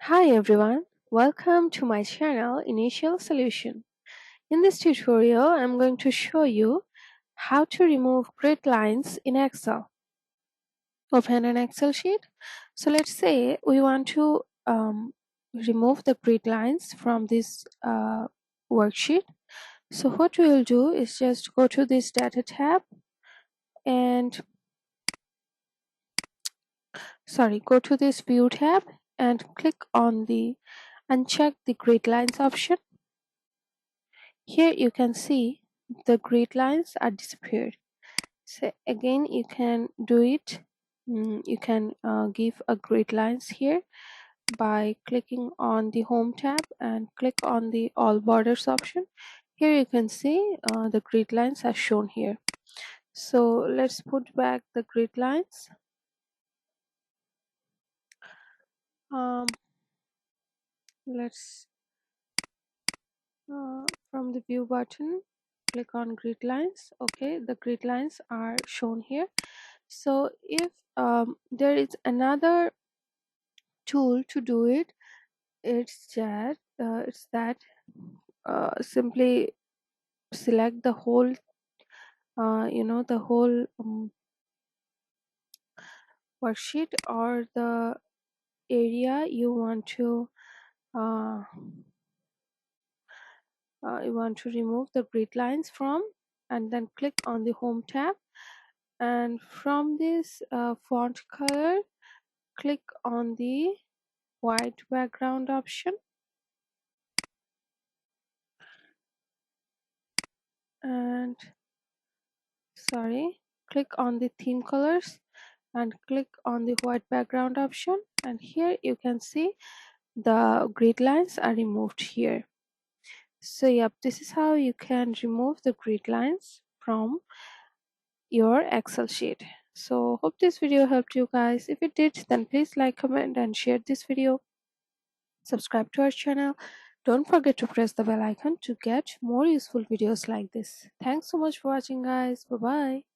Hi everyone, welcome to my channel Initial Solution. In this tutorial, I'm going to show you how to remove grid lines in Excel. Open an Excel sheet. So let's say we want to remove the grid lines from this worksheet. So what we will do is just go to this data tab and go to this view tab and click on the uncheck the grid lines option. Here you can see the grid lines are disappeared. So again you can do it. You can give a grid lines here by clicking on the home tab and click on the all borders option. Here you can see the grid lines are shown here. So let's put back the grid lines. Let's from the view button click on grid lines. Okay, the grid lines are shown here. So if there is another tool to do it, it's that simply select the whole the whole worksheet or the area uh, you want to remove the grid lines from, and then click on the home tab, and from this font color click on the white background option, and click on the theme colors and click on the white background option, and here you can see the grid lines are removed here. So yep, this is how you can remove the grid lines from your Excel sheet. So hope this video helped you guys. If it did, then please like, comment and share this video. Subscribe to our channel. Don't forget to press the bell icon to get more useful videos like this. Thanks so much for watching guys. Bye bye.